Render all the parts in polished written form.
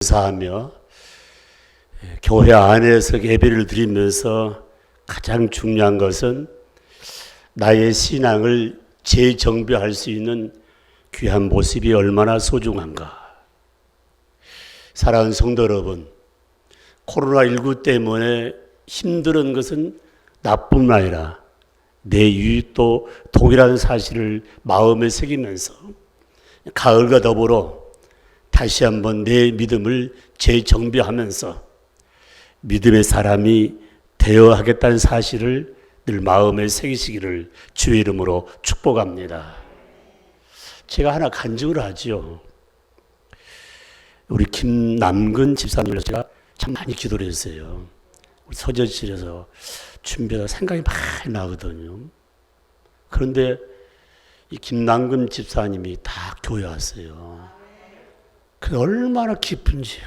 감사하며 교회 안에서 예배를 드리면서 가장 중요한 것은 나의 신앙을 재정비할 수 있는 귀한 모습이 얼마나 소중한가. 사랑하는 성도 여러분, 코로나19 때문에 힘든 것은 나뿐만 아니라 내 유익도 동일한 사실을 마음에 새기면서 가을과 더불어 다시 한번 내 믿음을 재정비하면서 믿음의 사람이 되어야 하겠다는 사실을 늘 마음에 새기시기를 주의 이름으로 축복합니다. 제가 하나 간증을 하지요. 우리 김남근 집사님을 제가 참 많이 기도를 했어요. 우리 서재실에서 준비하다 생각이 많이 나거든요. 그런데 이 김남근 집사님이 다 교회 왔어요. 그 얼마나 기쁜지.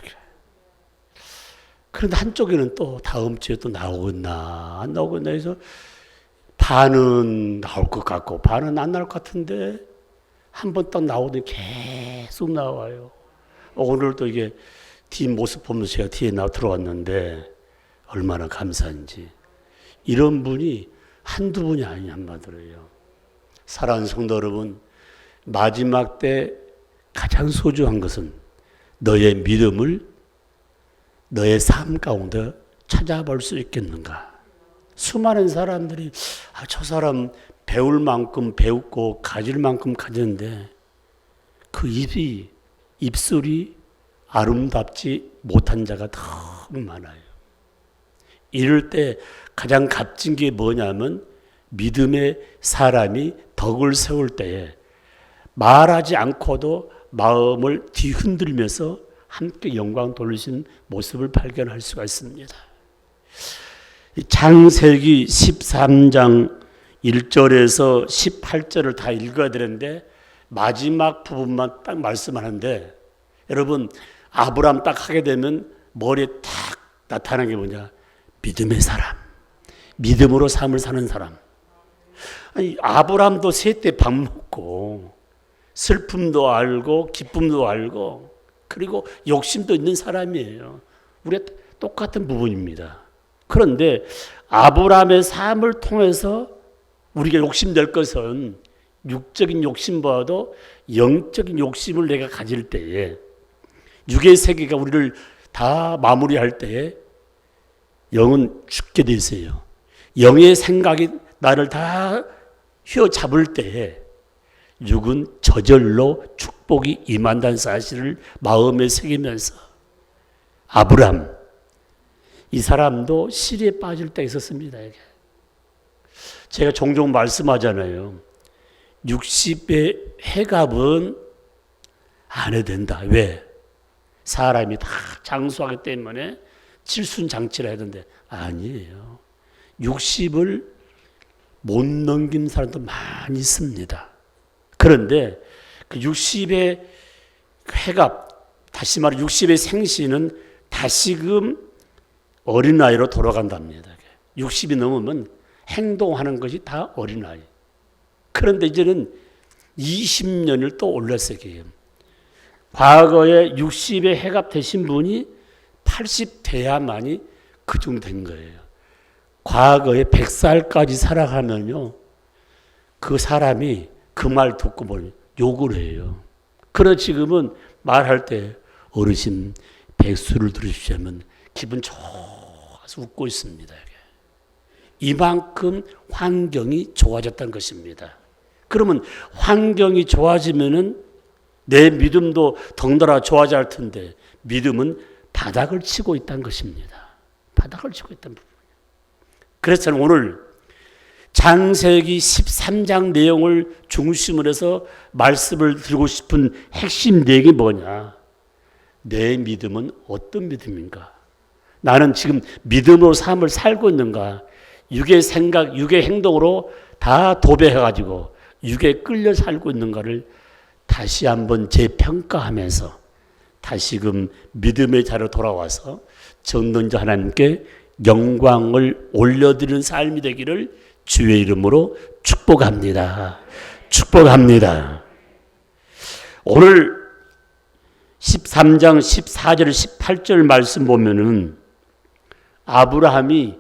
그런데 한쪽에는 또 다음 주에 또 나오겠나 안 나오겠나 해서 반은 나올 것 같고 반은 안 나올 것 같은데 한 번 딱 나오더니 계속 나와요. 오늘도 이게 뒤 모습 보면서 제가 뒤에 들어왔는데 얼마나 감사한지. 이런 분이 한두 분이 아니 한마디로요. 사랑하는 성도 여러분, 마지막 때 가장 소중한 것은 너의 믿음을 너의 삶 가운데 찾아볼 수 있겠는가. 수많은 사람들이 저 사람 배울 만큼 배웠고 가질 만큼 가졌는데 그 입술이 아름답지 못한 자가 너무 많아요. 이럴 때 가장 값진 게 뭐냐면 믿음의 사람이 덕을 세울 때에 말하지 않고도 마음을 뒤흔들면서 함께 영광 돌리신 모습을 발견할 수가 있습니다. 창세기 13장 1절에서 18절을 다 읽어야 되는데 마지막 부분만 딱 말씀하는데 여러분 아브라함 딱 하게 되면 머리에 딱 나타나는 게 뭐냐? 믿음의 사람. 믿음으로 삶을 사는 사람. 아니 아브라함도 셋 때 밥 먹고 슬픔도 알고 기쁨도 알고 그리고 욕심도 있는 사람이에요. 우리가 똑같은 부분입니다. 그런데 아브라함의 삶을 통해서 우리가 욕심낼 것은 육적인 욕심보다도 영적인 욕심을 내가 가질 때에 육의 세계가 우리를 다 마무리할 때에 영은 죽게 돼 있어요. 영의 생각이 나를 다 휘어잡을 때에 육은 저절로 축복이 임한다는 사실을 마음에 새기면서 아브람 이 사람도 시리에 빠질 때가 있었습니다. 제가 종종 말씀하잖아요. 60의 해갑은 안 해도 된다. 왜? 사람이 다 장수하기 때문에 칠순장치를 해야 되는데 아니에요. 60을 못 넘긴 사람도 많이 있습니다. 그런데 그 60의 회갑, 다시 말해 60의 생시는 다시금 어린아이로 돌아간답니다. 60이 넘으면 행동하는 것이 다 어린아이. 그런데 이제는 20년을 또 올렸어요. 과거에 60의 해갑 되신 분이 80 돼야만이 그 정도 된 거예요. 과거에 100살까지 살아가면요. 그 사람이 그 말 듣고 보니 욕을 해요. 그러나 지금은 말할 때 어르신 백수를 들으시자면 기분 좋아서 웃고 있습니다. 이만큼 환경이 좋아졌다는 것입니다. 그러면 환경이 좋아지면은 내 믿음도 덩달아 좋아질 할 텐데 믿음은 바닥을 치고 있다는 것입니다. 바닥을 치고 있다는 부분이에요. 그래서 저는 오늘 창세기 13장 내용을 중심으로 해서 말씀을 드리고 싶은 핵심 내용이 뭐냐? 내 믿음은 어떤 믿음인가? 나는 지금 믿음으로 삶을 살고 있는가? 육의 생각, 육의 행동으로 다 도배해가지고 육에 끌려 살고 있는가를 다시 한번 재평가하면서 다시금 믿음의 자리로 돌아와서 전능자 하나님께 영광을 올려드리는 삶이 되기를 주의 이름으로 축복합니다. 축복합니다. 오늘 13장 14절 18절 말씀 보면은 아브라함이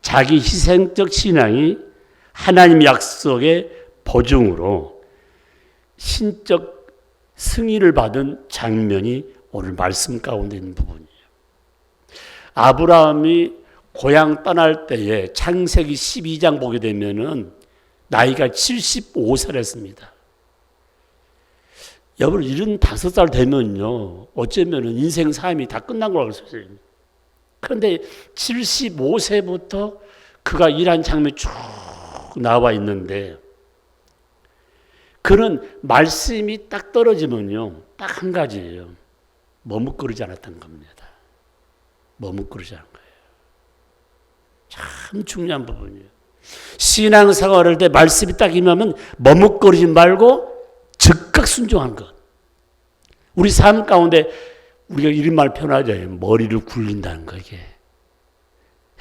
자기 희생적 신앙이 하나님 약속의 보증으로 신적 승리를 받은 장면이 오늘 말씀 가운데 있는 부분이에요. 아브라함이 고향 떠날 때에 창세기 12장 보게 되면은 나이가 75살이었습니다. 여러분 75살 되면요 어쩌면은 인생 삶이 다 끝난 거라고 할 수 있어요. 그런데 75세부터 그가 일한 장면이 쭉 나와 있는데 그런 말씀이 딱 떨어지면요 딱 한 가지예요. 머뭇거리지 않았던 겁니다. 머뭇거리지 않은 거예요. 참 중요한 부분이에요. 신앙생활을 할 때 말씀이 딱 임하면 머뭇거리지 말고 즉각 순종한 것. 우리 삶 가운데 우리가 이런 말 표현하죠. 머리를 굴린다는 거 이게.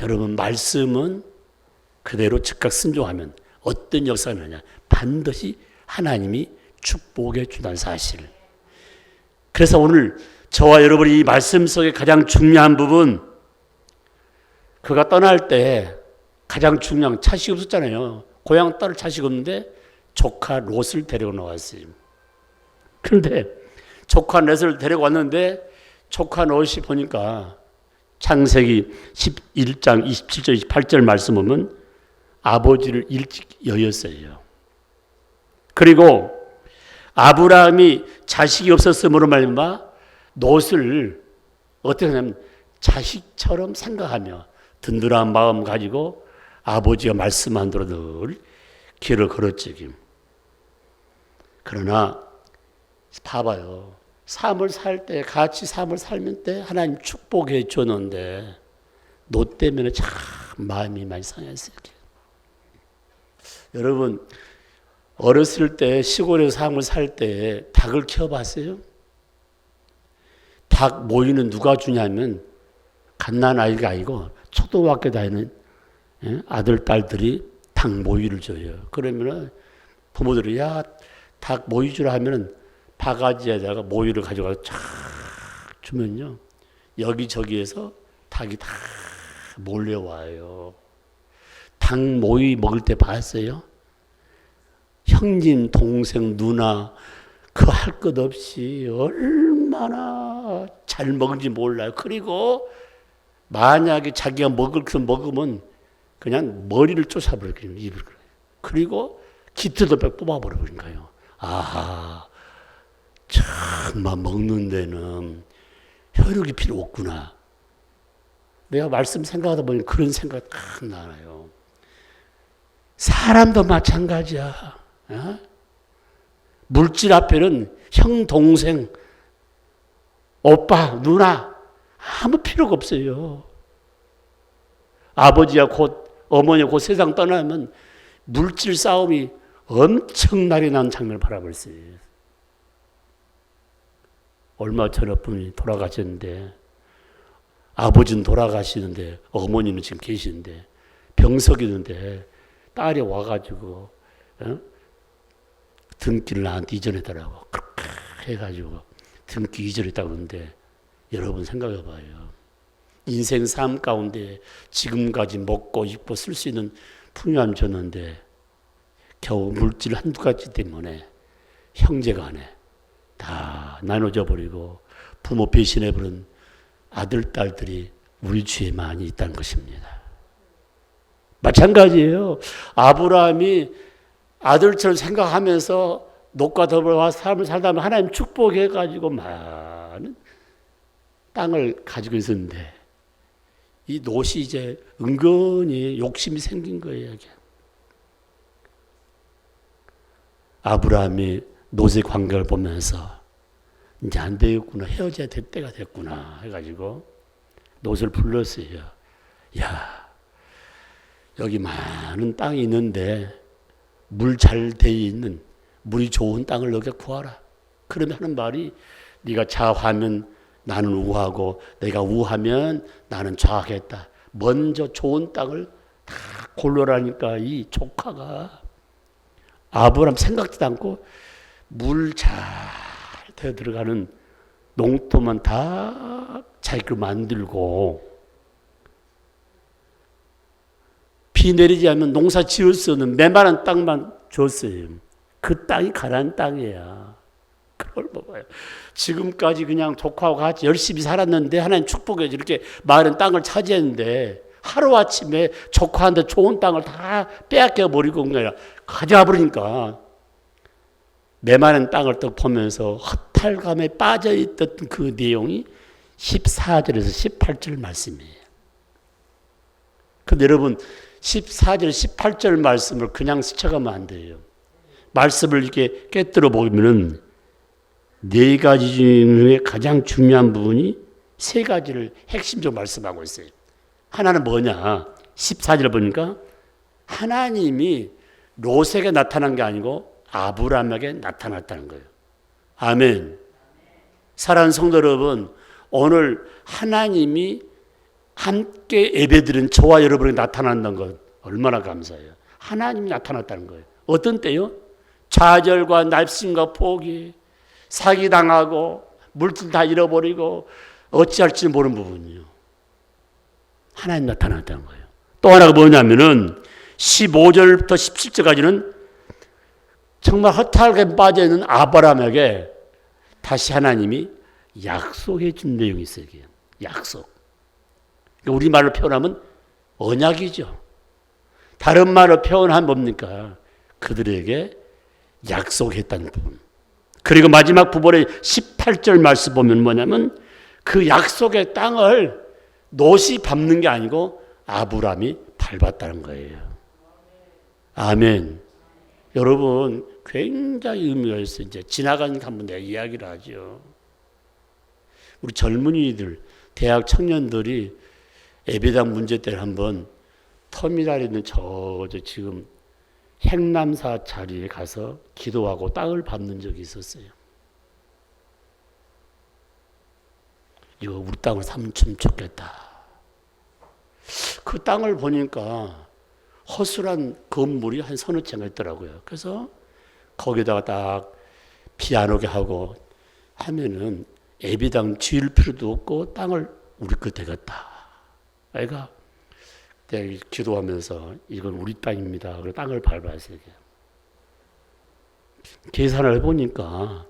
여러분 말씀은 그대로 즉각 순종하면 어떤 역사가 나냐. 반드시 하나님이 축복해 준다는 사실. 그래서 오늘 저와 여러분이 이 말씀 속에 가장 중요한 부분 그가 떠날 때 가장 중요한 차식이 없었잖아요. 고향 딸 차식이 없는데 조카 롯을 데리고 나왔어요. 그런데 조카 롯을 데리고 왔는데 조카 롯이 보니까 창세기 11장 27절 28절 말씀 보면 아버지를 일찍 여였어요. 그리고 아브라함이 자식이 없었으므로 말미암아 롯을 어떻게 하냐면 자식처럼 생각하며 든든한 마음 가지고 아버지가 말씀한 대로 늘 길을 걸었지. 그러나 봐봐요. 삶을 살 때 같이 삶을 살면 때 하나님 축복해 줬는데 롯 때문에 참 마음이 많이 상했어요. 여러분 어렸을 때 시골에서 삶을 살 때 닭을 키워봤어요? 닭 모이는 누가 주냐면 갓난아이가 아니고 초등학교 다니는 아들, 딸들이 닭 모이를 줘요. 그러면은 부모들이 야, 닭 모이 주라 하면은 바가지에다가 모이를 가져가서 쫙 주면요. 여기저기에서 닭이 다 몰려와요. 닭 모이 먹을 때 봤어요? 형님, 동생, 누나 그 할 것 없이 얼마나 잘 먹은지 몰라요. 그리고 만약에 자기가 먹을 것 먹으면 그냥 머리를 쫓아버려요. 입을. 그리고 기트도 뽑아버려버린 거예요. 아하, 정말 먹는 데는 혈육이 필요 없구나. 내가 말씀 생각하다 보니 그런 생각 딱 나요. 사람도 마찬가지야. 어? 물질 앞에는 형, 동생, 오빠, 누나 아무 필요가 없어요. 아버지가 어머니가 곧 세상 떠나면 물질 싸움이 엄청나게 난 장면을 바라볼 수 있어요. 얼마 전에 분이 돌아가셨는데 아버지는 돌아가시는데 어머니는 지금 계시는데 병석이는데 딸이 와가지고 등기를 나한테 이전했더라고. 그렇게 해가지고 등기 이전했다고 그러는데 여러분 생각해 봐요. 인생 삶 가운데 지금까지 먹고 입고 쓸 수 있는 풍요함 줬는데 겨우 물질 한두 가지 때문에 형제간에 다 나눠져 버리고 부모 배신해 버린 아들, 딸들이 우리 주위에 많이 있다는 것입니다. 마찬가지예요. 아브라함이 아들처럼 생각하면서 롯과 더불어 삶을 살다 보면 하나님 축복해가지고 많은 땅을 가지고 있었는데 이 롯이 이제 은근히 욕심이 생긴 거예요. 아브라함이 롯의 관계를 보면서 이제 안 되겠구나, 헤어져야 될 때가 됐구나 해가지고 롯을 불렀어요. 야, 여기 많은 땅이 있는데 물 잘 돼 있는 물이 좋은 땅을 너가 구하라. 그러면 하는 말이 네가 좌하면 나는 우하고 내가 우하면 나는 좌하겠다. 먼저 좋은 땅을 다 골라라니까 이 조카가 아브라함 생각지도 않고 물 잘 되어 들어가는 농토만 다 자기가 만들고 비 내리지 않으면 농사 지을 수 없는 메마른 땅만 줬어요. 그 땅이 가난한 땅이야. 그걸 먹어요. 지금까지 그냥 조카하고 같이 열심히 살았는데 하나님 축복해서 이렇게 마른 땅을 차지했는데 하루아침에 조카한테 좋은 땅을 다 빼앗겨 버리고 그냥 가져와 버리니까 메마른 땅을 또 보면서 허탈감에 빠져있던 그 내용이 14절에서 18절 말씀이에요. 근데 여러분 14절 18절 말씀을 그냥 스쳐가면 안 돼요. 말씀을 이렇게 깨뜨려 보면은 네 가지 중에 가장 중요한 부분이 세 가지를 핵심적으로 말씀하고 있어요. 하나는 뭐냐? 14절 보니까 하나님이 롯에게 나타난 게 아니고 아브라함에게 나타났다는 거예요. 아멘. 사랑하는 성도 여러분, 오늘 하나님이 함께 예배드린 저와 여러분에게 나타난다는 것 얼마나 감사해요. 하나님이 나타났다는 거예요. 어떤 때요? 좌절과 날씬과 포기, 사기당하고 물질 다 잃어버리고 어찌할지 모르는 부분이요. 하나님 나타났다는 거예요. 또 하나가 뭐냐면은 15절부터 17절까지는 정말 허탈하게 빠져있는 아브라함에게 다시 하나님이 약속해 준 내용이 있어요. 약속. 우리말로 표현하면 언약이죠. 다른 말로 표현하면 뭡니까? 그들에게 약속했다는 부분. 그리고 마지막 부분의 18절 말씀 보면 뭐냐면 그 약속의 땅을 롯이 밟는 게 아니고 아브라함이 밟았다는 거예요. 아멘. 여러분 굉장히 의미가 있어요. 이제 지나간 한번 내가 이야기를 하죠. 우리 젊은이들, 대학 청년들이 예배당 문제 때를 한번 터미널에 있는 저 지금 행남사 자리에 가서 기도하고 땅을 밟는 적이 있었어요. 이거 우리 땅을 사면 참 좋겠다. 그 땅을 보니까 허술한 건물이 한 서너 채가 있더라고요. 그래서 거기다가 딱 비 안 오게 하고 하면은 예배당 지을 필요도 없고 땅을 우리 거 되겠다. 애가 내가 기도하면서 이건 우리 땅입니다. 그리고 땅을 밟았어요. 계산을 해보니까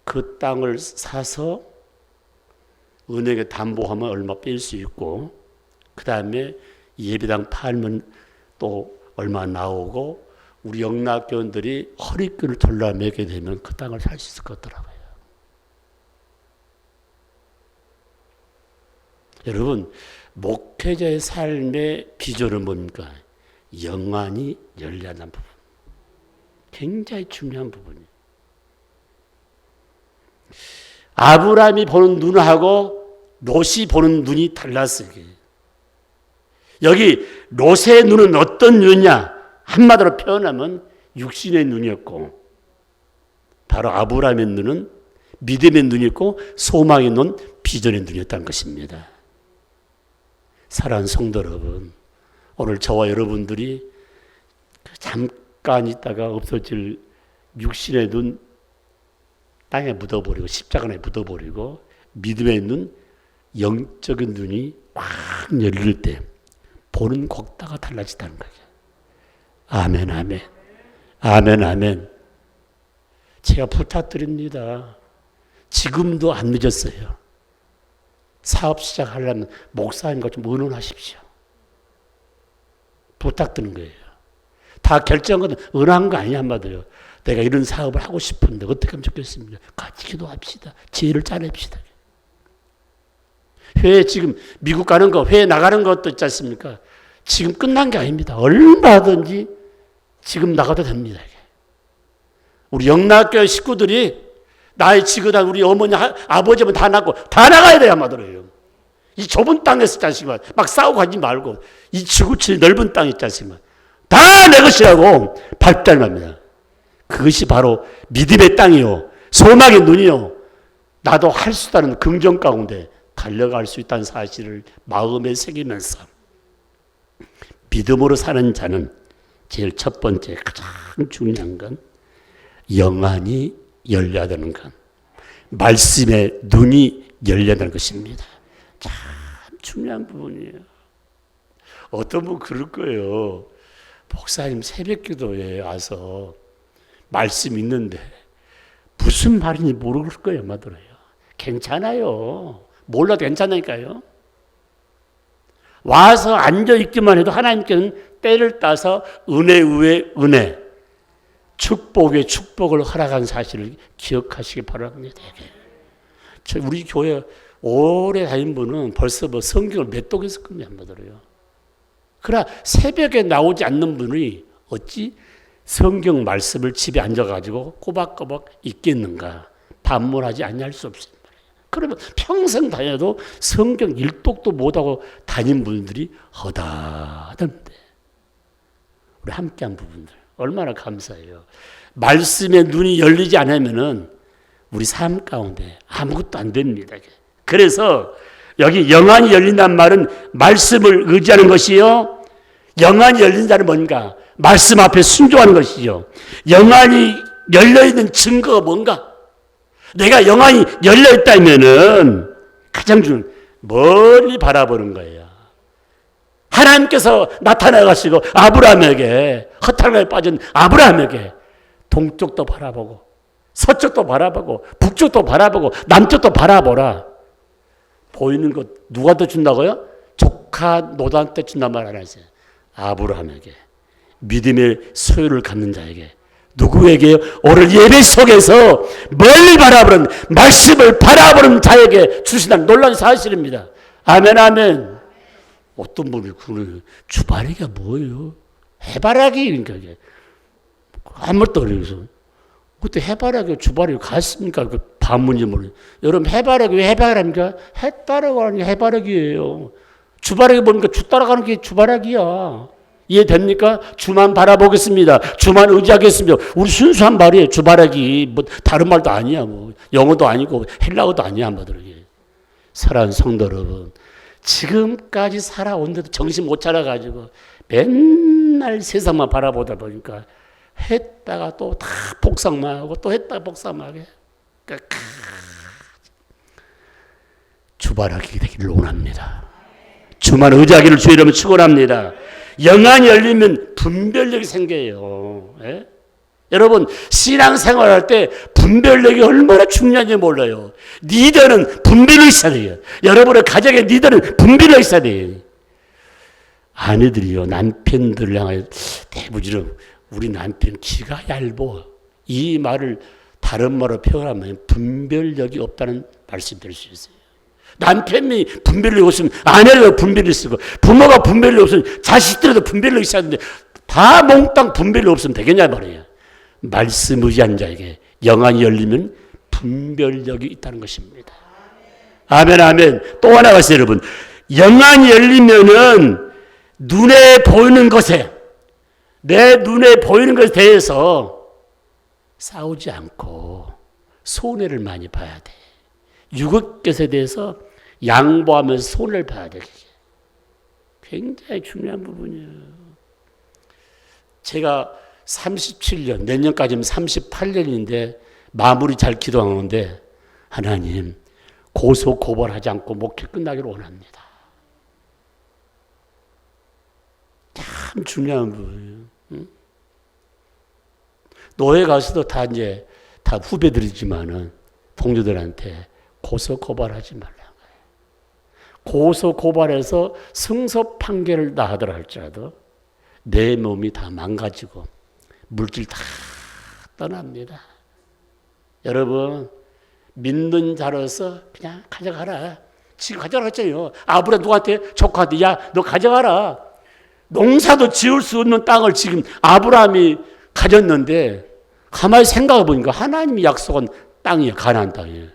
그 땅을 사서 은행에 담보하면 얼마 뺄 수 있고 그 다음에 예배당 팔면 또 얼마 나오고 우리 영락교원들이 허리끈을 졸라매게 되면 그 땅을 살 수 있을 것 같더라고요. 여러분 목회자의 삶의 비전은 뭡니까? 영안이 열려난 부분. 굉장히 중요한 부분이에요. 아브라함이 보는 눈하고 롯이 보는 눈이 달랐어요. 여기 롯의 눈은 어떤 눈이냐? 한마디로 표현하면 육신의 눈이었고 바로 아브라함의 눈은 믿음의 눈이었고 소망의 눈, 비전의 눈이었다는 것입니다. 사랑하는 성도 여러분, 오늘 저와 여러분들이 잠깐 있다가 없어질 육신의 눈 땅에 묻어버리고 십자가에 묻어버리고 믿음의 눈, 영적인 눈이 확 열릴 때 보는 곡다가 달라진다는 거예요. 아멘, 아멘. 아멘, 아멘. 제가 부탁드립니다. 지금도 안 늦었어요. 사업 시작하려면 목사님과 좀 의논하십시오. 부탁드리는 거예요. 다 결정은 의논한 거 아니냐 한마디로. 내가 이런 사업을 하고 싶은데 어떻게 하면 좋겠습니까? 같이 기도합시다. 지혜를 짜냅시다. 회에 지금 미국 가는 거, 회에 나가는 것도 있지 않습니까? 지금 끝난 게 아닙니다. 얼마든지 지금 나가도 됩니다. 우리 영락교회 식구들이 나이 지긋한 우리 어머니, 아버지면 다 낳고 다 나가야 돼요, 아마도요. 이 좁은 땅에서 있지 않습니까? 막 싸우고 하지 말고 이 지구촌 넓은 땅 있지 않습니까? 다 내 것이라고 발달합니다. 그것이 바로 믿음의 땅이요, 소망의 눈이요, 나도 할 수 있다는 긍정 가운데 달려갈 수 있다는 사실을 마음에 새기면서 믿음으로 사는 자는 제일 첫 번째 가장 중요한 건 영안이 열려야 되는 것. 말씀의 눈이 열린다는 것입니다. 참 중요한 부분이에요. 어떤 분 그럴 거예요. 목사님 새벽기도에 와서 말씀 있는데 무슨 말인지 모를 거예요. 아마 들어요. 괜찮아요. 몰라도 괜찮으니까요. 와서 앉아있기만 해도 하나님께는 때를 따서 은혜 위에 은혜, 축복에 축복을 허락한 사실을 기억하시기 바랍니다. 우리 교회 오래 다닌 분은 벌써 뭐 성경을 몇 독 했을 겁니다. 한마디로요. 그러나 새벽에 나오지 않는 분이 어찌 성경 말씀을 집에 앉아가지고 꼬박꼬박 읽겠는가? 반문하지 아니할 수 없습니다. 그러면 평생 다녀도 성경 일독도 못하고 다닌 분들이 허다하던데. 우리 함께한 부분들 얼마나 감사해요. 말씀의 눈이 열리지 않으면은 우리 삶 가운데 아무것도 안 됩니다. 그래서 여기 영안이 열린다는 말은 말씀을 의지하는 것이요. 영안이 열린다는 뭔가? 말씀 앞에 순종하는 것이죠. 영안이 열려있는 증거가 뭔가? 내가 영안이 열려있다면은 가장 중요한 멀리 바라보는 거예요. 하나님께서 나타나가시고 아브라함에게 허탈감에 빠진 아브라함에게 동쪽도 바라보고 서쪽도 바라보고 북쪽도 바라보고 남쪽도 바라보라. 보이는 것 누가 더 준다고요? 조카 노단한테 준단 말 안 하세요. 아브라함에게 믿음의 소유를 갖는 자에게 누구에게요? 오늘 예배 속에서 멀리 바라보는 말씀을 바라보는 자에게 주신다는 놀라운 사실입니다. 아멘 아멘. 어떤 분이 그러는 주바라기가 뭐예요? 해바라기 그러니까 이게 아무것도 그래서 그때 해바라기 주바라기 갔습니까? 그 반문지 모르. 여러분 해바라기 왜 해바라기입니까? 해 따라가는 게 해바라기예요. 주바라기 보니까 주 따라가는 게 주바라기야. 이해됩니까? 주만 바라보겠습니다. 주만 의지하겠습니다. 우리 순수한 말이에요. 주바라기 뭐 다른 말도 아니야. 뭐 영어도 아니고 헬라어도 아니야. 한마디로. 사랑하는 성도 여러분, 지금까지 살아온데도 정신 못 차려가지고 맨날 세상만 바라보다 보니까 했다가 또 다 복상만 하고 또 했다가 복상만 하게. 그러니까 주바라기 되기를 원합니다. 주만 의지하기를 주의 이름으로 축원합니다. 영안이 열리면 분별력이 생겨요. 예? 여러분 신앙생활할 때 분별력이 얼마나 중요한지 몰라요. 리더는 분별력이 있어야 돼요. 여러분의 가정의 리더는 분별력이 있어야 돼요. 아내들이요 남편들을 향하여 대부지름 우리 남편 기가 얇어. 이 말을 다른 말로 표현하면 분별력이 없다는 말씀이 될 수 있어요. 남편이 분별력이 없으면 아내가 분별력이 있고 부모가 분별력이 없으면 자식들도 분별력이 있어야 하는데 다 몽땅 분별력이 없으면 되겠냐 말이에요. 말씀 의지한 자에게 영안이 열리면 분별력이 있다는 것입니다. 아멘 아멘. 또 하나가 있어요 여러분. 영안이 열리면은 눈에 보이는 것에 내 눈에 보이는 것에 대해서 싸우지 않고 손해를 많이 봐야 돼. 육의 것에 대해서 양보하면서 손해를 봐야 돼. 굉장히 중요한 부분이에요. 제가 37년, 내년까지는 38년인데 마무리 잘 기도하는데 하나님 고소 고발하지 않고 목회 끝나기를 원합니다. 참 중요한 부분이에요. 응? 노예 가서도 다 이제 다 후배들이지만은 동료들한테 고소 고발하지 말라는 거예요. 고소 고발해서 승소 판결을 나하더라 할지라도 내 몸이 다 망가지고 물질 다 떠납니다. 여러분 믿는 자로서 그냥 가져가라. 지금 가져가라 했잖아요. 아브라함 누구한테? 조카한테 야 너 가져가라. 농사도 지을 수 없는 땅을 지금 아브라함이 가졌는데 가만히 생각해 보니까 하나님이 약속한 땅이에요. 가나안 땅이에요.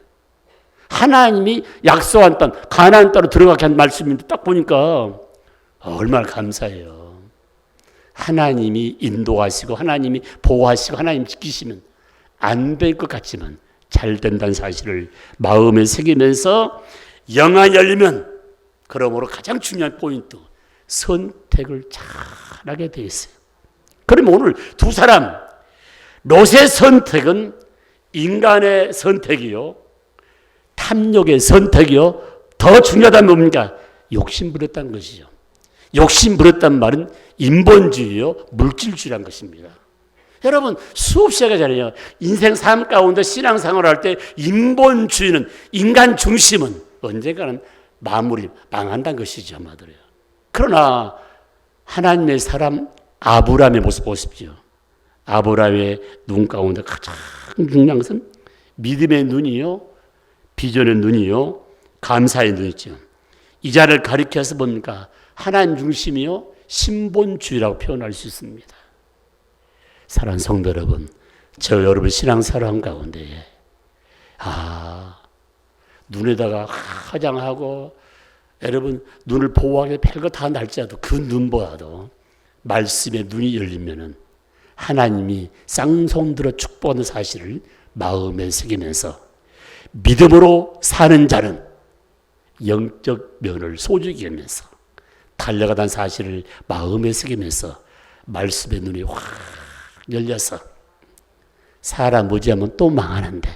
하나님이 약속한 땅, 가나안 땅으로 들어가게 한 말씀인데 딱 보니까 얼마나 감사해요. 하나님이 인도하시고 하나님이 보호하시고 하나님 지키시면 안 될 것 같지만 잘 된다는 사실을 마음에 새기면서 영안이 열리면 그러므로 가장 중요한 포인트 선택을 잘하게 돼 있어요. 그러면 오늘 두 사람 롯의 선택은 인간의 선택이요 탐욕의 선택이요. 더 중요하다는 뭡니까? 욕심 부렸다는 것이죠. 욕심 부렸다는 말은 인본주의요. 물질주의라는 것입니다. 여러분 수업 시간에 인생 삶 가운데 신앙생활을 할 때 인본주의는 인간 중심은 언젠가는 마무리 망한다는 것이죠. 아마도요. 그러나 하나님의 사람 아브라함의 모습 보십시오. 아브라함의 눈 가운데 가장 중요한 것은 믿음의 눈이요. 비전의 눈이요. 감사의 눈이죠. 이 자를 가리켜서 뭡니까? 하나님 중심이요. 신본주의라고 표현할 수 있습니다. 사랑하는 성도 여러분, 저 여러분 신앙생활 가운데 눈에다가 화장하고 여러분 눈을 보호하기 별거 다 날지라도 그 눈보다도 말씀의 눈이 열리면은 하나님이 쌍손들어 축복하는 사실을 마음에 새기면서 믿음으로 사는 자는 영적 면을 소중히 여기면서 달려가다는 사실을 마음에 새기면서 말씀의 눈이 확 열려서 사람 의지하면 또 망하는데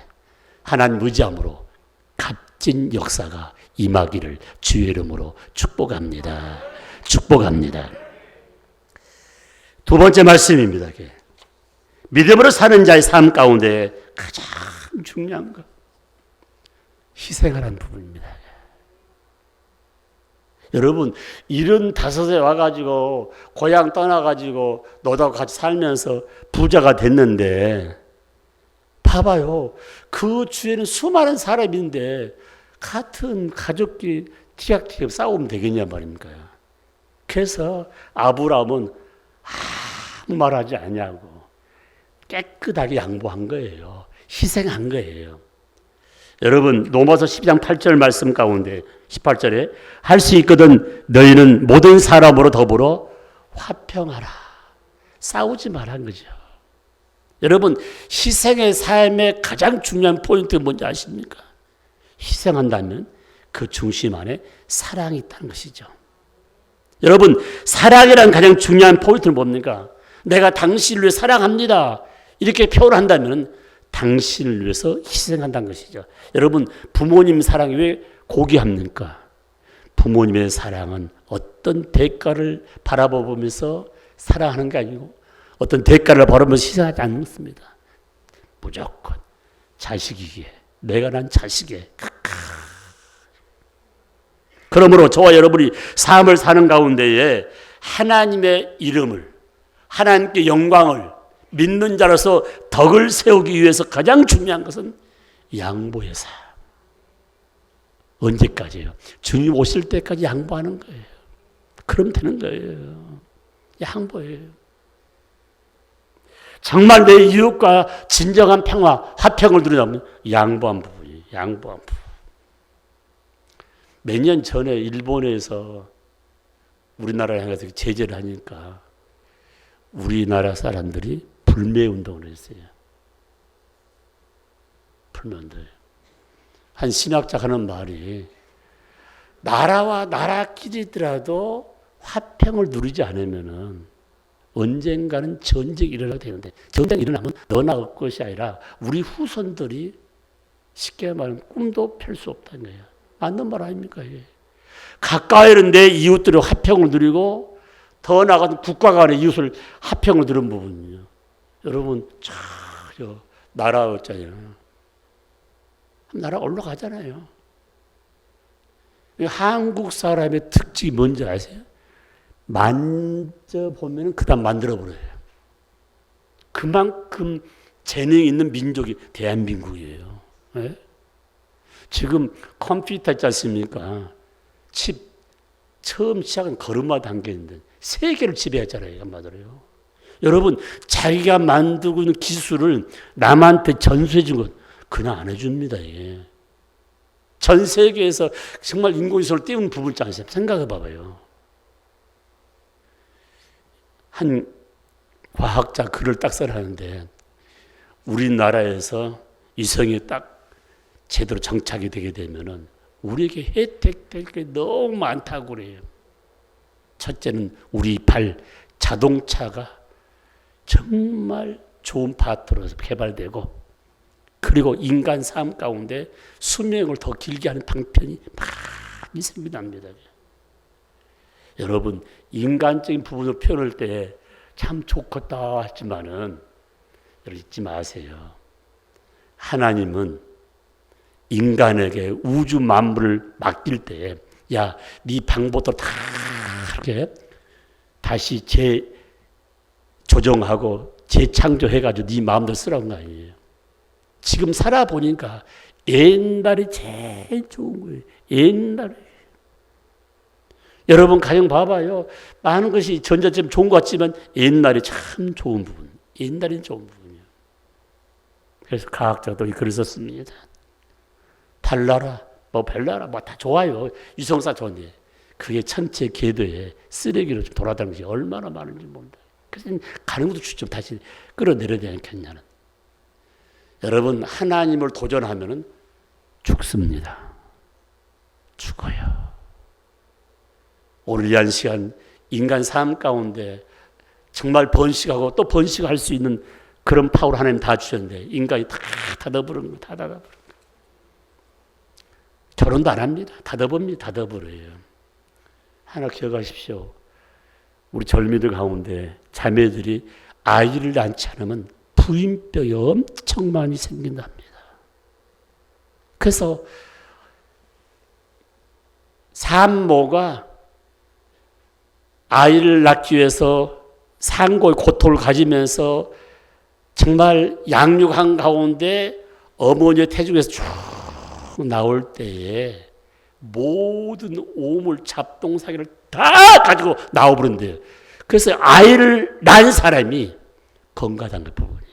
하나님 의지함으로 값진 역사가 임하기를 주의 이름으로 축복합니다. 축복합니다. 두 번째 말씀입니다. 믿음으로 사는 자의 삶 가운데 가장 중요한 것 희생하라는 부분입니다. 여러분 75에 와가지고 고향 떠나가지고 너하고 같이 살면서 부자가 됐는데 봐봐요. 그 주에는 수많은 사람이 있는데 같은 가족끼리 티격태격 싸우면 되겠냐 말입니까? 그래서 아브라함은 아무 말하지 않냐고 깨끗하게 양보한 거예요. 희생한 거예요. 여러분 로마서 12장 8절 말씀 가운데 18절에 할 수 있거든 너희는 모든 사람으로 더불어 화평하라. 싸우지 말한 거죠. 여러분 희생의 삶의 가장 중요한 포인트는 뭔지 아십니까? 희생한다면 그 중심 안에 사랑이 있다는 것이죠. 여러분 사랑이란 가장 중요한 포인트는 뭡니까? 내가 당신을 위해 사랑합니다. 이렇게 표현한다면 당신을 위해서 희생한다는 것이죠. 여러분 부모님 사랑이 왜 고귀합니까? 부모님의 사랑은 어떤 대가를 바라보면서 사랑하는 게 아니고 어떤 대가를 바라보면서 희생하지 않습니다. 무조건 자식이기에 내가 난 자식에 그러므로 저와 여러분이 삶을 사는 가운데에 하나님의 이름을 하나님께 영광을 믿는 자로서 덕을 세우기 위해서 가장 중요한 것은 양보의 삶. 언제까지요? 주님 오실 때까지 양보하는 거예요. 그럼 되는 거예요. 양보예요. 정말 내 이웃과 진정한 평화, 화평을 누리려면 양보한 부분이에요. 양보한 부분. 몇 년 전에 일본에서 우리나라에 향해서 제재를 하니까 우리나라 사람들이 불매운동을 했어요. 불매운동. 한 신학자가 하는 말이 나라와 나라끼리더라도 화평을 누리지 않으면은 언젠가는 전쟁이 일어나게 되는데 전쟁이 일어나면 너나 올 것이 아니라 우리 후손들이 쉽게 말하면 꿈도 펼 수 없다는 거예요. 맞는 말 아닙니까? 이게. 가까이 있는 내 이웃들의 화평을 누리고 더 나아가서 국가 간의 이웃을 화평을 누리는 부분이요. 여러분 저 나라 없잖아요. 나라 올라가잖아요. 한국 사람의 특징이 뭔지 아세요? 만져보면 그다음 만들어버려요. 그만큼 재능이 있는 민족이 대한민국이에요. 네? 지금 컴퓨터 있지 않습니까? 칩 처음 시작은 걸음마 단계인데 세계를 지배했잖아요. 한마디로요. 여러분 자기가 만들고 있는 기술을 남한테 전수해 준 것 그냥 안 해줍니다. 이게. 전 세계에서 정말 인공지능을 띄운 부분지 않으세요? 생각해 봐봐요. 한 과학자 글을 딱 써라는데 우리나라에서 이성이 딱 제대로 정착이 되게 되면은 우리에게 혜택될 게 너무 많다고 그래요. 첫째는 우리 자동차가 정말 좋은 파트로 개발되고 그리고 인간 삶 가운데 수명을 더 길게 하는 방편이 많이 생겨납니다. 여러분, 인간적인 부분을 표현할 때 참 좋겠다 하지만은 여러분 잊지 마세요. 하나님은 인간에게 우주 만물을 맡길 때, 야, 네 방법도 다 이렇게 다시 재조정하고 재창조해가지고 네 마음대로 쓰라는 거 아니에요. 지금 살아보니까 옛날이 제일 좋은 거예요. 옛날에. 여러분 가정 봐봐요. 많은 것이 전자점 좋은 것 같지만 옛날이 참 좋은 부분. 옛날이 좋은 부분이에요. 그래서 과학자도 글을 썼습니다. 달나라, 뭐 별나라, 뭐 다 좋아요. 유성사 좋은데 그게 천체 궤도에 쓰레기로 좀 돌아다니는 것이 얼마나 많은지 모른다. 그래서 가는 것도 좀 다시 끌어내려야 되지 않겠냐는. 여러분 하나님을 도전하면은 죽습니다. 죽어요. 오늘 이 한 시간 인간 삶 가운데 정말 번식하고 또 번식할 수 있는 그런 파워를 하나님 다 주셨는데 인간이 다 닫아버리는 거예요. 다 닫아버리는 거예요. 결혼도 안 합니다. 닫아버립니다. 닫아버려요. 하나 기억하십시오. 우리 젊이들 가운데 자매들이 아이를 낳지 않으면 부인병이 엄청 많이 생긴답니다. 그래서 산모가 아이를 낳기 위해서 산고의 고통을 가지면서 정말 양육한 가운데 어머니의 태중에서 쭉 나올 때에 모든 오물 잡동사기를 다 가지고 나와버린대요. 그래서 아이를 낳은 사람이 건강한 그 부분이에요.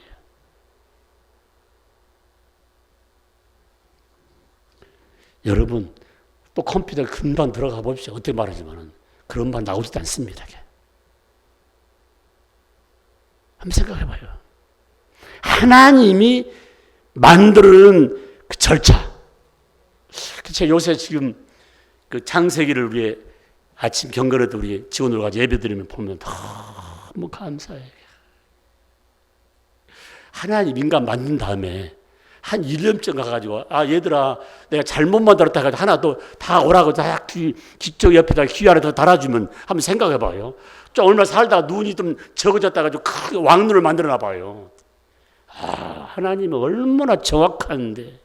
여러분 또 컴퓨터 금방 들어가 봅시다. 어떻게 말하지만은 그런 말 나오지도 않습니다. 한번 생각해봐요. 하나님이 만드는 그 절차. 제가 요새 지금 그 창세기를 위해 아침 경건에도 우리 직원들 가서 예배드리면 보면 너무 감사해요. 하나님 인간 만든 다음에 한 1년쯤 가가지고 얘들아 내가 잘못 만들었다 해가지고 하나 더 다 오라고 다 기적 옆에다 귀 아래 더 달아주면 한번 생각해봐요. 좀 얼마 살다가 눈이 좀 적어졌다 가지고 크게 왕눈을 만들어놔 봐요. 하나님은 얼마나 정확한데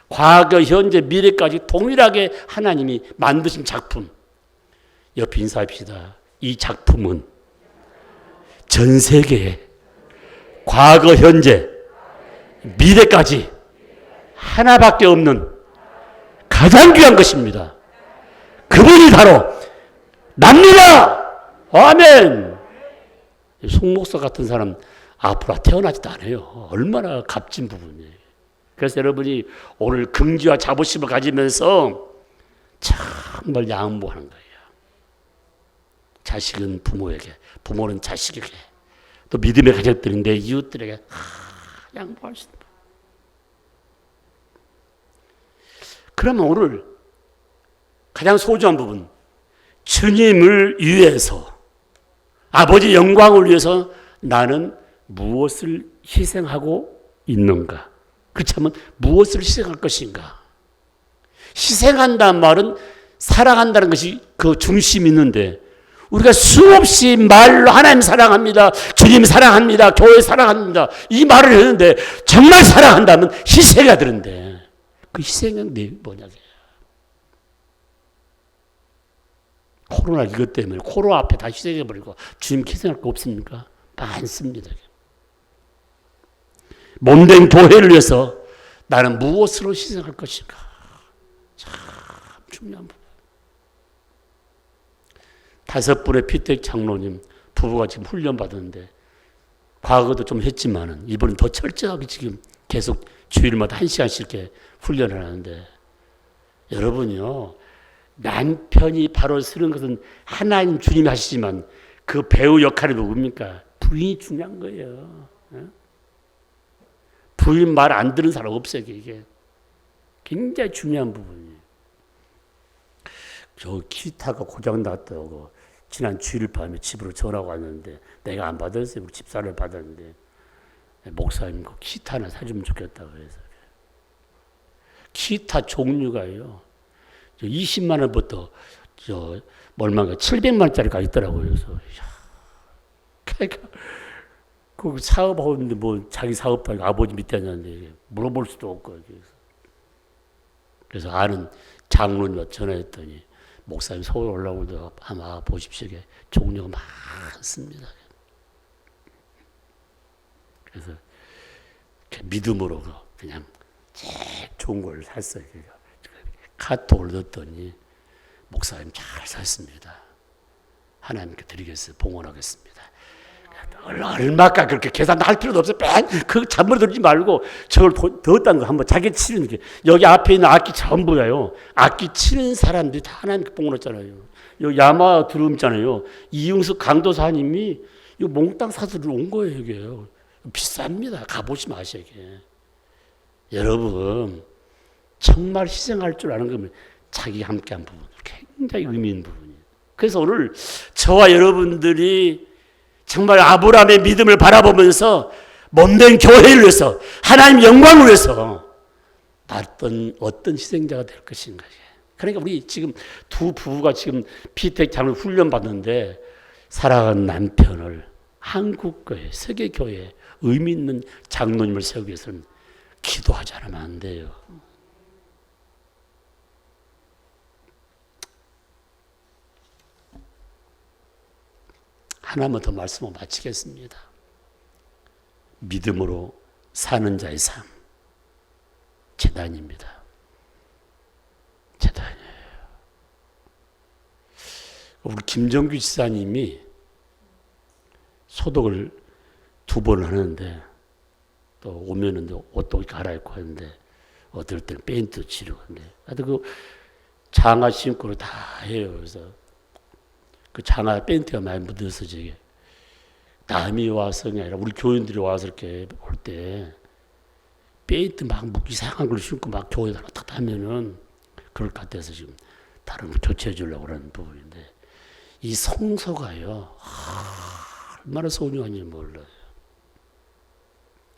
과거, 현재, 미래까지 동일하게 하나님이 만드신 작품. 옆에 인사합시다. 이 작품은 전 세계에 과거, 현재, 미래까지 하나밖에 없는 가장 귀한 것입니다. 그분이 바로 납니다. 아멘. 송목사 같은 사람 앞으로 태어나지도 않아요. 얼마나 값진 부분이에요. 그래서 여러분이 오늘 긍지와 자부심을 가지면서 정말 양보하는 거예요. 자식은 부모에게, 부모는 자식에게, 또 믿음의 가족들인데 이웃들에게 양보할 수 있는. 그러면 오늘 가장 소중한 부분, 주님을 위해서, 아버지 영광을 위해서 나는 무엇을 희생하고 있는가? 그렇다면 무엇을 희생할 것인가? 희생한다는 말은 사랑한다는 것이 그 중심이 있는데 우리가 수없이 말로 하나님 사랑합니다. 주님 사랑합니다. 교회 사랑합니다. 이 말을 했는데 정말 사랑한다면 희생해야 되는데 그 희생은 뭐냐고요. 코로나 이것 때문에 코로나 앞에 다 희생해버리고 주님 희생할 거 없습니까? 많습니다. 몸된 교회를 위해서 나는 무엇으로 희생할 것인가? 참 중요한 부분. 5분의 피택 장로님 부부가 지금 훈련 받았는데 과거도 좀 했지만은 이번엔 더 철저하게 지금 계속 주일마다 1시간씩 이렇게 훈련을 하는데 여러분이요 남편이 바로 쓰는 것은 하나님 주님이 하시지만 그 배우 역할이 누굽니까? 부인이 중요한 거예요. 부인 말 안 듣는 사람 없어요. 이게 굉장히 중요한 부분이에요. 저 기타가 고장 났다고 지난 주일 밤에 집으로 전화가 왔는데 내가 안 받았어요. 우리 집사를 받았는데 목사님 그 기타 하나 사주면 좋겠다고 해서 기타 종류가요. 20만 원부터 얼마가 700만 원짜리가 있더라고요. 그래서 그러니까 그 사업하고 있는데 뭐 자기 사업하고 아버지 밑에 앉았는데 물어볼 수도 없고. 그래서 아는 장로님한테 전화했더니 목사님 서울 올라오는데 아마 보십시오. 종류가 많습니다. 그래서 믿음으로 그냥 제일 좋은 걸 샀어요. 카톡을 넣었더니 목사님 잘 샀습니다. 하나님께 드리겠어요. 봉헌하겠습니다. 얼마까 그렇게 계산할 필요도 없어요. 그 잔머리 들지 말고 저걸 더 딴 거 한번 자기 치는 게 여기 앞에 있는 악기 전부가요. 악기 치는 사람들이 다 하나님께 봉헌했잖아요. 여기 야마 드럼 있잖아요. 이용석 강도사님이 이 몽땅 사서 온 거예요. 이게 비쌉니다. 가보시면 아셔요. 여러분 정말 희생할 줄 아는 거면 자기 함께한 부분 굉장히 의미 있는 부분이에요. 그래서 오늘 저와 여러분들이 정말 아브라함의 믿음을 바라보면서 몸된 교회를 위해서 하나님 영광을 위해서 어떤 희생자가 될 것인가. 그러니까 우리 지금 두 부부가 지금 피택 장로 훈련 받는데 사랑하는 남편을 한국교회, 세계교회 의미 있는 장로님을 세우기 위해서는 기도하지 않으면 안 돼요. 하나만 더 말씀을 마치겠습니다. 믿음으로 사는 자의 삶, 재단입니다. 재단이에요. 우리 김정규 지사님이 소독을 2번 하는데 또 오면은 옷도 갈아입고 하는데 어떨 때는 페인트 치료고 하는데 하여튼 그 장화 신고를 다 해요. 그래서 그 장화 페인트가 많이 묻어서 저게 남이 와서가 아니라 우리 교인들이 와서 이렇게 올 때 페인트 막 이상한 걸 신고 막 교회에 탁 하면은 그럴 것 같아서 지금 다른 걸 교체해 주려고 그러는 부분인데 이 성소가요 얼마나 소중한지 몰라요.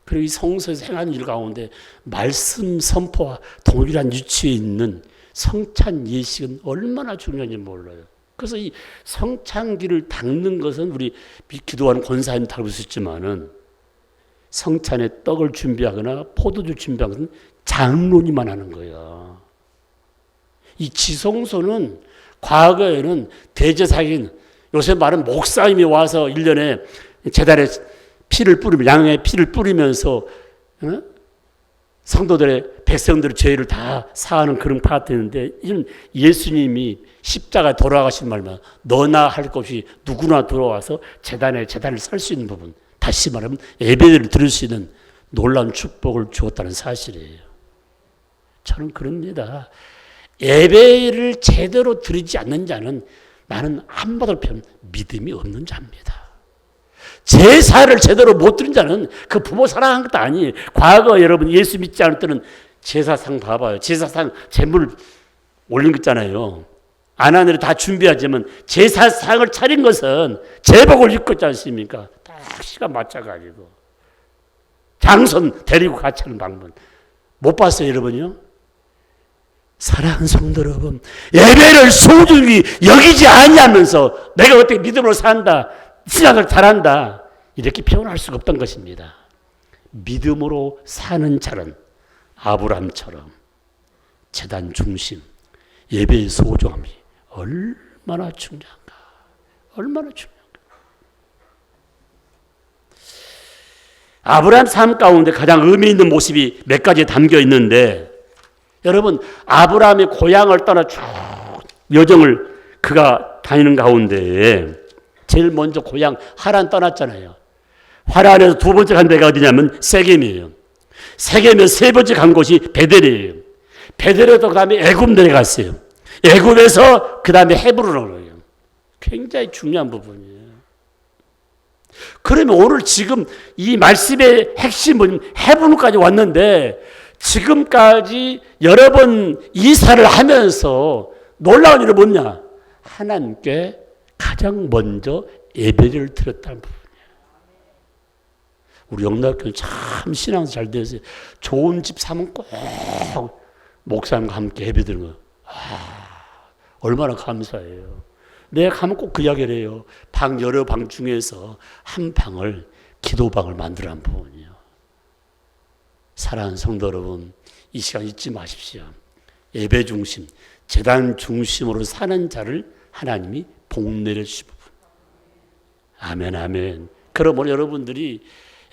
그리고 이 성소에서 행하는 일 가운데 말씀 선포와 동일한 위치에 있는 성찬 예식은 얼마나 중요한지 몰라요. 그래서 이 성찬기를 닦는 것은 우리 기도하는 권사님 다룰 수 있지만은 성찬에 떡을 준비하거나 포도주 준비하는 것은 장로님만 하는 거야. 이 지성소는 과거에는 대제사인 요새 말은 목사님이 와서 1년에 제단에 피를 뿌리면 양의 피를 뿌리면서 성도들의 백성들의 죄를 다 사하는 그런 파트인데 이런 예수님이 십자가에 돌아가신 말만 너나 할 것 없이 누구나 들어와서 제단을 살 수 있는 부분 다시 말하면 예배를 드릴 수 있는 놀라운 축복을 주었다는 사실이에요. 저는 그럽니다. 예배를 제대로 드리지 않는 자는 나는 한마디로 표현 믿음이 없는 자입니다. 제사를 제대로 못 드린 자는 그 부모 사랑한 것도 아니에요. 과거 여러분 예수 믿지 않을 때는 제사상 봐봐요. 제사상 제물 올린 거 있잖아요. 안 하느라 다 준비하지만 제사상을 차린 것은 제복을 입고 있지 않습니까? 딱 시간 맞춰가지고 장손 데리고 같이 하는 방법 못 봤어요 여러분요? 사랑하는 성도 여러분 예배를 소중히 여기지 아니하면서 내가 어떻게 믿음으로 산다 신앙을 잘한다 이렇게 표현할 수가 없던 것입니다. 믿음으로 사는 자는 아브라함처럼 제단 중심 예배의 소중함이 얼마나 중요한가. 얼마나 중요한가. 아브라함 삶 가운데 가장 의미 있는 모습이 몇 가지 담겨 있는데 여러분 아브라함의 고향을 떠나 쭉 여정을 그가 다니는 가운데 제일 먼저 고향 하란 떠났잖아요. 하란에서 두 번째 간 데가 어디냐면 세겜이에요. 세겜에서 세 번째 간 곳이 베델이에요. 베델에서 그 다음에 애굽 내려갔어요. 애굽에서 그 다음에 헤브론으로 가요. 굉장히 중요한 부분이에요. 그러면 오늘 지금 이 말씀의 핵심은 헤브론까지 왔는데 지금까지 여러 번 이사를 하면서 놀라운 일은 뭐냐? 하나님께 가장 먼저 예배를 드렸다는 부분이에요. 우리 영락교회 참 신앙도 잘 되었어요. 좋은 집 사면 꼭 목사님과 함께 예배드리는 거. 얼마나 감사해요. 내가 가면 꼭 그 이야기를 해요. 여러 방 중에서 한 방을 기도방을 만들어낸 부분이요. 사랑하는 성도 여러분, 이 시간 잊지 마십시오. 예배 중심, 제단 중심으로 사는 자를 하나님이 복 내려주시고. 아멘, 아멘. 그러므로 여러분들이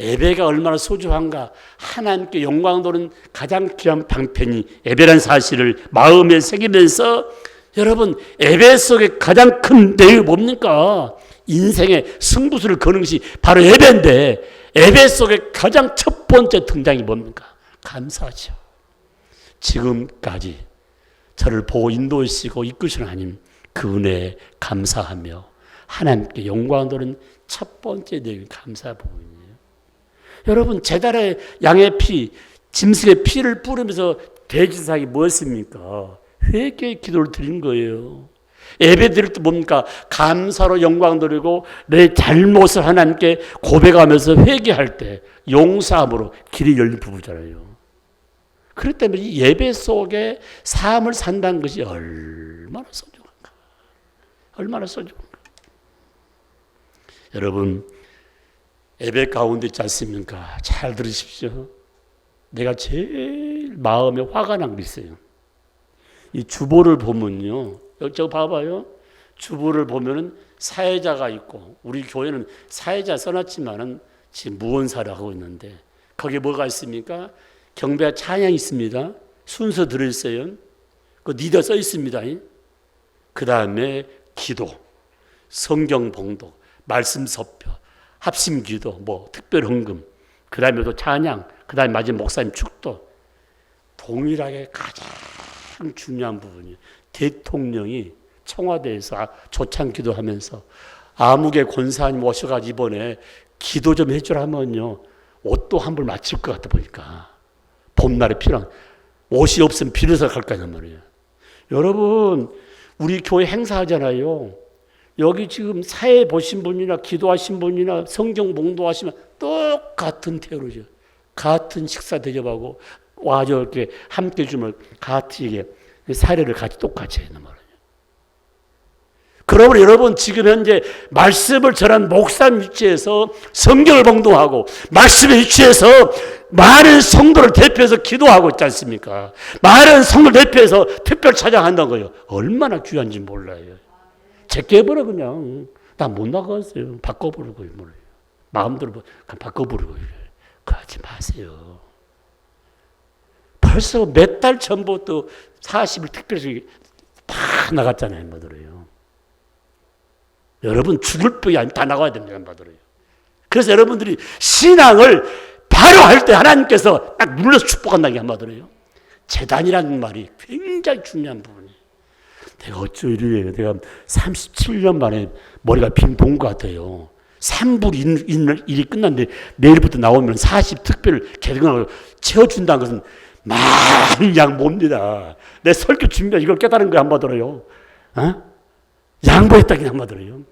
예배가 얼마나 소중한가, 하나님께 영광 돌는 가장 귀한 방편이 예배란 사실을 마음에 새기면서, 여러분 예배 속에 가장 큰 내용이 뭡니까? 인생의 승부수를 거는 것이 바로 예배인데, 예배 속에 가장 첫 번째 등장이 뭡니까? 감사하죠. 지금까지 저를 보고 인도하시고 이끄시는 하나님, 그 은혜에 감사하며 하나님께 영광 돌리는 첫 번째 내용이 감사 부분이에요. 여러분, 제단에 양의 피, 짐승의 피를 뿌리면서 대지사이 무엇입니까? 회개의 기도를 드린 거예요. 예배 드릴 때 뭡니까? 감사로 영광 돌리고 내 잘못을 하나님께 고백하면서 회개할 때 용서함으로 길이 열린 부부잖아요. 그렇기 때문에 이 예배 속에 삶을 산다는 것이 얼마나 소중한가. 얼마나 소중한가. 여러분, 예배 가운데 있지 않습니까? 잘 들으십시오. 내가 제일 마음에 화가 난 게 있어요. 이 주보를 보면요. 여기 저거 봐봐요. 주보를 보면은 사회자가 있고, 우리 교회는 사회자 써놨지만은 지금 무언사를 하고 있는데, 거기에 뭐가 있습니까? 경배와 찬양이 있습니다. 순서 들어있어요. 그 니더 써 있습니다. 그 다음에 기도, 성경 봉독, 말씀 서표, 합심 기도, 뭐 특별 헌금, 그 다음에 또 찬양, 그 다음에 마지막 목사님 축도. 동일하게 가장 중요한 부분이 대통령이 청와대에서 조찬 기도하면서 아무개 권사님 오셔가지고 이번에 기도 좀 해주라면요, 옷도 한 벌 맞출 것 같다 보니까 봄날에 필요한 옷이 없으면 빌어서 갈 거란 말이에요. 여러분, 우리 교회 행사하잖아요. 여기 지금 사회 보신 분이나 기도하신 분이나 성경 봉독하시면 똑같은 태도죠. 같은 식사 대접하고 와서 이렇게 함께 주면 같이 사례를 같이 똑같이 해는 말이에요. 그러므로 여러분, 지금 현재 말씀을 전한 목사님 위치에서 성경을 봉독하고 말씀의 위치에서 많은 성도를 대표해서 기도하고 있지 않습니까? 많은 성도를 대표해서 특별 찬양한다는 거예요. 얼마나 귀한지 몰라요. 제껴버려 그냥. 나 못 나갔어요. 바꿔버리고 뭐래요. 마음대로 바꿔버리고 그러지 마세요. 벌써 몇 달 전부터 40일 특별히 다 나갔잖아요. 뭐더래요. 여러분, 죽을 뼈이 아니면 다 나가야 됩니다. 뭐더래요. 그래서 여러분들이 신앙을 바로 할 때 하나님께서 딱 눌러서 축복한다는 게 한마디예요. 재단이라는 말이 굉장히 중요한 부분이에요. 내가 어쩌 이래요. 내가 37년 만에 머리가 빈 본 것 같아요. 3불 일이 끝났는데 내일부터 나오면 40 특별 개등을 채워준다는 것은 많은 양보입니다. 내 설교 준비한 이걸 깨달은 거야 한마디로요. 양보했다는 게 한마디로요.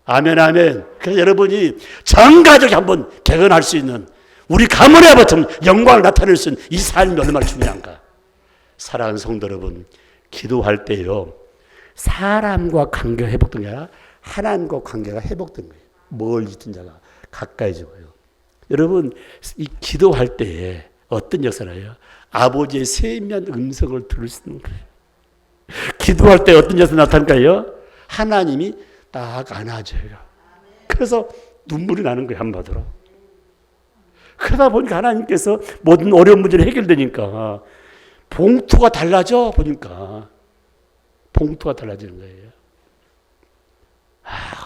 아멘, 아멘. 그래서 여러분이 전 가족이 한번 개근할 수 있는, 우리 가문의 아버처럼 영광을 나타낼 수 있는 이 삶이 얼마나 중요한가. 사랑하는 성도 여러분, 기도할 때요, 사람과 관계가 회복된 게 아니라 하나님과 관계가 회복된 거예요. 멀리 있던 자가 가까이져요. 여러분, 이 기도할 때에 어떤 역사를 해요? 아버지의 세미한 음성을 들을 수 있는 거예요. 기도할 때 어떤 역사가 나타날까요? 하나님이 딱 안아줘요. 그래서 눈물이 나는 거예요, 한마디로. 그러다 보니까 하나님께서 모든 어려운 문제를 해결되니까 봉투가 달라져 보니까 봉투가 달라지는 거예요.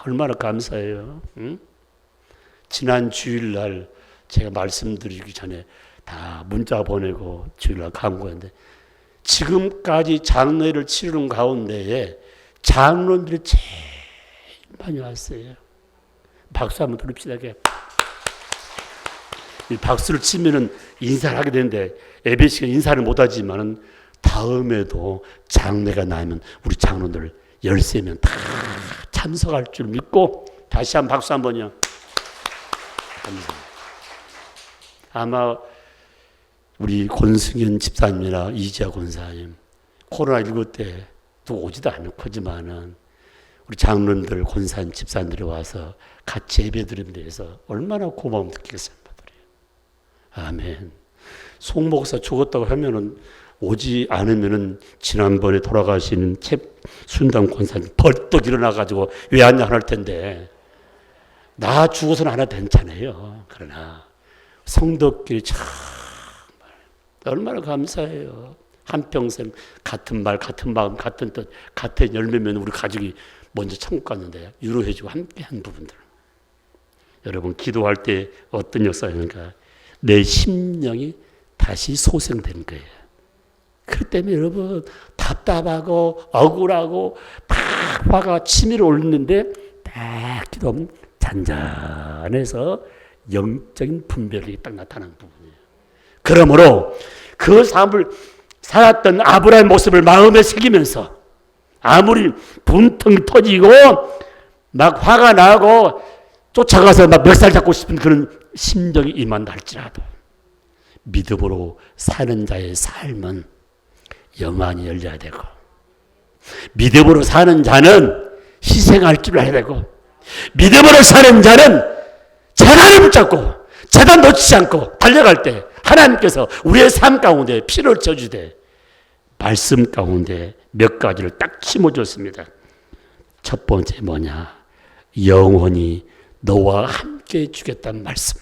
얼마나 감사해요. 응? 지난 주일날 제가 말씀드리기 전에 다 문자 보내고 주일날 간구했는데, 지금까지 장로회를 치르는 가운데에 장로들이 제일 많이 왔어요. 박수 한번 들읍시다. 이 박수를 치면은 인사를 하게 되는데 예배 시간 인사를 못 하지만은 다음에도 장례가 나면 우리 장로들 13명 다 참석할 줄 믿고 다시 한번 박수 한번요. 감사합니다. 아마 우리 권승현 집사님이나 이지아 권사님 코로나19 때 또 오지도 않거지만은 우리 장로님들 권사님 집사님들이 와서 같이 예배드린 데에서 얼마나 고마움 느끼겠습니까? 아멘. 송 목사 죽었다고 하면은 오지 않으면은 지난번에 돌아가시는 순당 권사님 벌떡 일어나가지고 왜 안냐 할 텐데 나 죽어서는 안 해도 괜찮아요. 그러나 성도끼리 참 얼마나 감사해요. 한평생 같은 말, 같은 마음, 같은 뜻, 같은 열매면 우리 가족이 먼저 천국 갔는데 위로해주고 함께한 부분들. 여러분 기도할 때 어떤 역사인가? 내 심령이 다시 소생된 거예요. 그렇기 때문에 여러분 답답하고 억울하고 막 화가 치밀어 오르는데 딱 기도하면 잔잔해서 영적인 분별이 딱 나타나는 부분이에요. 그러므로 그 삶을 살았던 아브라함의 모습을 마음에 새기면서 아무리 분통이 터지고 막 화가 나고 쫓아가서 막 멱살 잡고 싶은 그런 심정이 임한다 할지라도 믿음으로 사는 자의 삶은 영안이 열려야 되고 믿음으로 사는 자는 희생할 줄 알아야 되고 믿음으로 사는 자는 재단을 붙잡고 재단 놓치지 않고 달려갈 때 하나님께서 우리의 삶 가운데 피를 쳐주되 말씀 가운데 몇 가지를 딱 심어줬습니다. 첫 번째 뭐냐? 영원히 너와 함께 해주겠다는 말씀.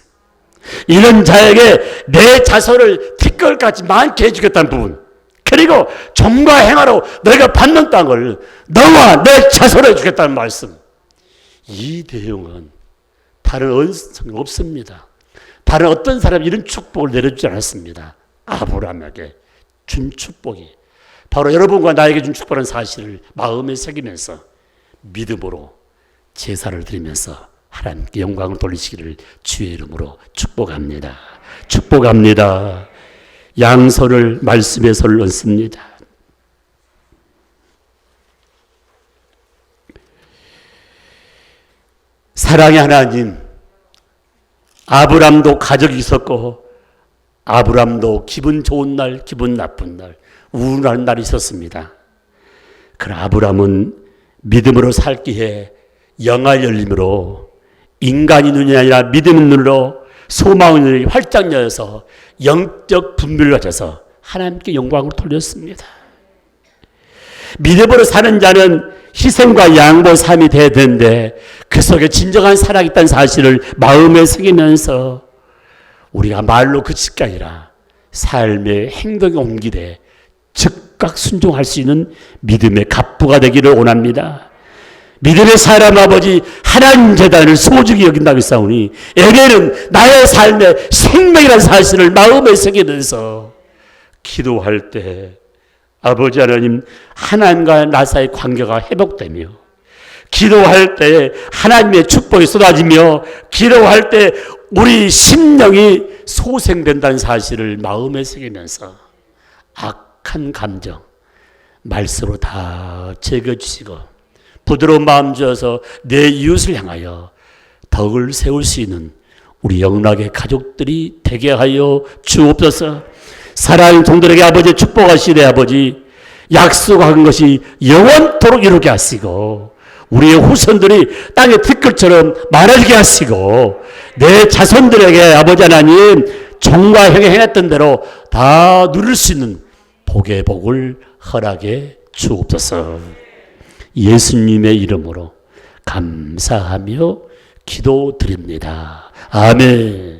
이런 자에게 내 자손을 티끌같이 많게 해주겠다는 부분. 그리고 정과 행하로 너희가 받는 땅을 너와 내 자손을 해주겠다는 말씀. 이 내용은 다른 언성이 없습니다. 다른 어떤 사람이 이런 축복을 내려주지 않았습니다. 아브라함에게 준 축복이 바로 여러분과 나에게 준 축복이라는 사실을 마음에 새기면서 믿음으로 제사를 드리면서 하나님께 영광을 돌리시기를 주의 이름으로 축복합니다. 축복합니다. 양손을 말씀에 손을 얹습니다. 사랑의 하나님, 아브람도 가족이 있었고 아브람도 기분 좋은 날, 기분 나쁜 날, 우울한 날이 있었습니다. 그러나 아브람은 믿음으로 살기에 영알 열림으로 인간의 눈이 아니라 믿음의 눈으로 소망의 눈이 활짝 열어서 영적 분별을 가져서 하나님께 영광을 돌렸습니다. 믿음으로 사는 자는 희생과 양보 삶이 돼야 되는데 그 속에 진정한 사랑이 있다는 사실을 마음에 새기면서 우리가 말로 그칠 게 아니라 삶의 행동에 옮기되 즉각 순종할 수 있는 믿음의 갑부가 되기를 원합니다. 믿음의 사람 아버지 하나님 재단을 소중히 여긴다고 했사오니 에베는 나의 삶의 생명이라는 사실을 마음에 새기면서 기도할 때 아버지 하나님 하나님과 나 사이의 관계가 회복되며 기도할 때 하나님의 축복이 쏟아지며 기도할 때 우리 심령이 소생된다는 사실을 마음에 새기면서 악한 감정 말씀으로 다 제거주시고 부드러운 마음 주어서 내 이웃을 향하여 덕을 세울 수 있는 우리 영락의 가족들이 되게 하여 주옵소서. 사랑하는 종들에게 아버지 축복하시되 아버지 약속한 것이 영원토록 이루게 하시고 우리의 후손들이 땅의 티끌처럼 많아지게 하시고 내 자손들에게 아버지 하나님 정과 형에 행했던 대로 다 누릴 수 있는 복의 복을 허락해 주옵소서. 예수님의 이름으로 감사하며 기도드립니다. 아멘.